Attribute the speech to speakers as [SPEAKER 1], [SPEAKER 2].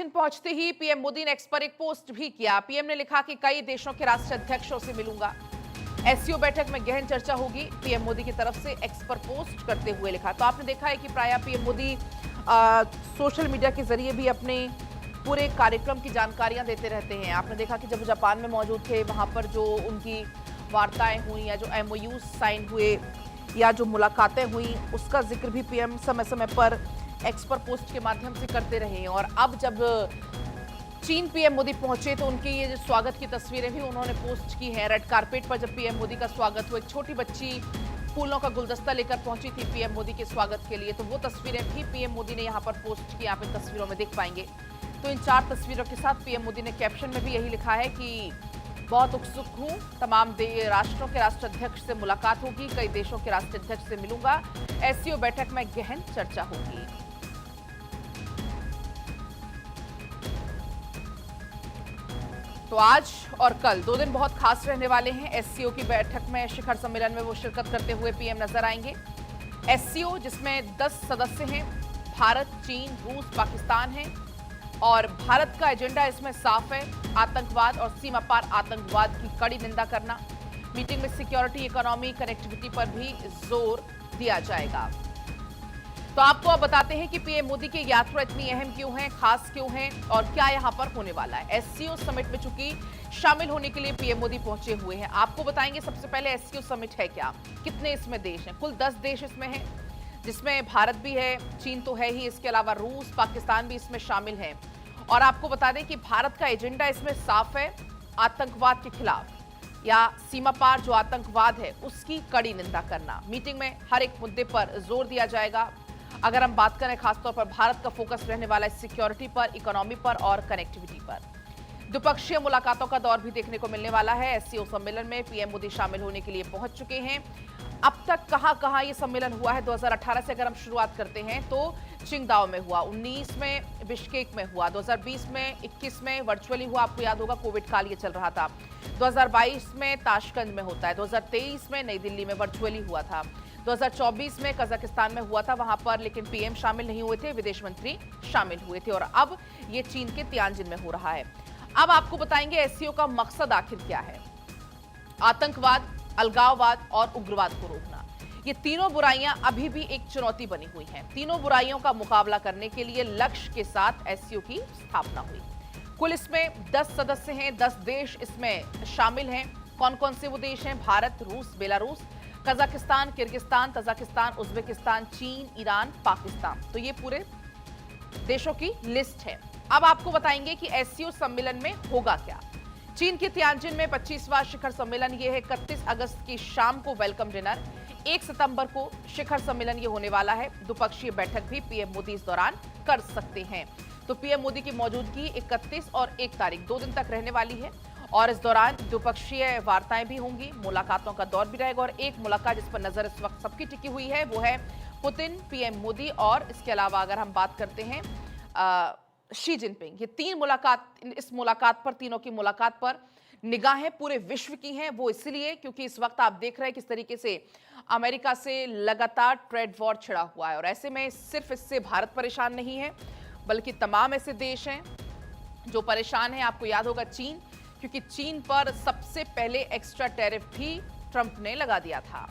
[SPEAKER 1] पहुंचते ही पीएम मोदी ने एक्स पर एक पोस्ट भी किया। पीएम ने लिखा कि कई देशों के राष्ट्राध्यक्षों से मिलूंगा, एससीओ बैठक में गहन चर्चा होगी। पीएम मोदी की तरफ से एक्स पर पोस्ट करते हुए लिखा। तो आपने देखा है कि प्रायः पीएम मोदी सोशल मीडिया के जरिए भी अपने पूरे कार्यक्रम की जानकारियां देते रहते हैं। आपने देखा कि जब जापान में मौजूद थे, वहां पर जो उनकी वार्ताएं हुई या जो एमओयू साइन हुए या जो मुलाकातें हुई, उसका जिक्र भी पीएम समय समय पर एक्स पर पोस्ट के माध्यम से करते रहे हैं। और अब जब चीन पीएम मोदी पहुंचे तो उनके ये जो स्वागत की तस्वीरें भी उन्होंने पोस्ट की हैं। रेड कारपेट पर जब पीएम मोदी का स्वागत हुआ, एक छोटी बच्ची फूलों का गुलदस्ता लेकर पहुंची थी पीएम मोदी के स्वागत के लिए, तो वो तस्वीरें भी पीएम मोदी ने यहाँ पर पोस्ट की। आप इन तस्वीरों में देख पाएंगे। तो इन 4 तस्वीरों के साथ पीएम मोदी ने कैप्शन में भी यही लिखा है कि बहुत उत्सुक हूं, तमाम राष्ट्रों के राष्ट्राध्यक्ष से मुलाकात होगी, कई देशों के राष्ट्राध्यक्ष से मिलूंगा, एससीओ बैठक में गहन चर्चा होगी। तो आज और कल 2 दिन बहुत खास रहने वाले हैं। एससीओ की बैठक में, शिखर सम्मेलन में वो शिरकत करते हुए पीएम नजर आएंगे। एससीओ जिसमें 10 सदस्य हैं, भारत, चीन, रूस, पाकिस्तान हैं और भारत का एजेंडा इसमें साफ है, आतंकवाद और सीमा पार आतंकवाद की कड़ी निंदा करना। मीटिंग में सिक्योरिटी, इकोनॉमी, कनेक्टिविटी पर भी जोर दिया जाएगा। तो आपको अब बताते हैं कि पीएम मोदी की यात्रा इतनी अहम क्यों है, खास क्यों है और क्या यहां पर होने वाला है। एससीओ समिट में चूंकि शामिल होने के लिए पीएम मोदी पहुंचे हुए हैं। आपको बताएंगे सबसे पहले एससीओ समिट है क्या, कितने इसमें देश हैं। कुल 10 देश इसमें हैं, जिसमें भारत भी है, चीन तो है ही, इसके अलावा रूस, पाकिस्तान भी इसमें शामिल है। और आपको बता दें कि भारत का एजेंडा इसमें साफ है, आतंकवाद के खिलाफ या सीमा पार जो आतंकवाद है उसकी कड़ी निंदा करना। मीटिंग में हर एक मुद्दे पर जोर दिया जाएगा। अगर हम बात करें खासतौर पर भारत का फोकस रहने वाला है सिक्योरिटी पर, इकोनॉमी पर और कनेक्टिविटी पर। द्विपक्षीय मुलाकातों का दौर भी देखने को मिलने वाला है। एससीओ सम्मेलन में पीएम मोदी शामिल होने के लिए पहुंच चुके हैं। अब तक कहां ये सम्मेलन हुआ है, 2018 से अगर हम शुरुआत करते हैं तो चिंगदाओ में हुआ, 19 में बिश्केक में हुआ, 2020 में, 21 में वर्चुअली हुआ। आपको याद होगा कोविड काल ये चल रहा था। 2022 में ताशकंद में होता है, 2023 में नई दिल्ली में वर्चुअली हुआ था, 2024 में कजाकिस्तान में हुआ था, वहां पर लेकिन पीएम शामिल नहीं हुए थे, विदेश मंत्री शामिल हुए थे। और अब ये चीन के तियानजिन में हो रहा है। अब आपको बताएंगे एससीओ का मकसद आखिर क्या है। आतंकवाद, अलगाववाद और उग्रवाद को रोकना, ये तीनों बुराइयां अभी भी एक चुनौती बनी हुई हैं। तीनों बुराइयों का मुकाबला करने के लिए लक्ष्य के साथ एससीओ की स्थापना हुई। कुल इसमें 10 सदस्य हैं, 10 देश इसमें शामिल हैं। कौन कौन से वो देश हैं? भारत, रूस, Belarus, Kazakhstan, Kyrgyzstan, Tajikistan, Uzbekistan, चीन, ईरान, पाकिस्तान। तो ये पूरे देशों की लिस्ट है। अब आपको बताएंगे कि एससीओ सम्मेलन में होगा क्या। चीन के तियानजिन में 25वां शिखर सम्मेलन ये है। 31 अगस्त की शाम को वेलकम डिनर, 1 सितंबर को शिखर सम्मेलन ये होने वाला है। द्विपक्षीय बैठक भी पीएम मोदी इस दौरान कर सकते हैं। तो पीएम मोदी की मौजूदगी 31 और 1 तारीख 2 दिन तक रहने वाली है। और इस दौरान द्विपक्षीय वार्ताएं भी होंगी, मुलाकातों का दौर भी रहेगा। और एक मुलाकात जिस पर नजर इस वक्त सबकी टिकी हुई है वो है पुतिन, पीएम मोदी और इसके अलावा अगर हम बात करते हैं शी जिनपिंग। ये 3 मुलाकात, इस मुलाकात पर, तीनों की मुलाकात पर निगाहें पूरे विश्व की हैं। वो इसलिए क्योंकि इस वक्त आप देख रहे हैं किस तरीके से अमेरिका से लगातार ट्रेड वॉर छिड़ा हुआ है। और ऐसे में सिर्फ इससे भारत परेशान नहीं है, बल्कि तमाम ऐसे देश हैं जो परेशान हैं। आपको याद होगा चीन, क्योंकि चीन पर सबसे पहले एक्स्ट्रा टैरिफ भी ट्रंप ने लगा दिया था।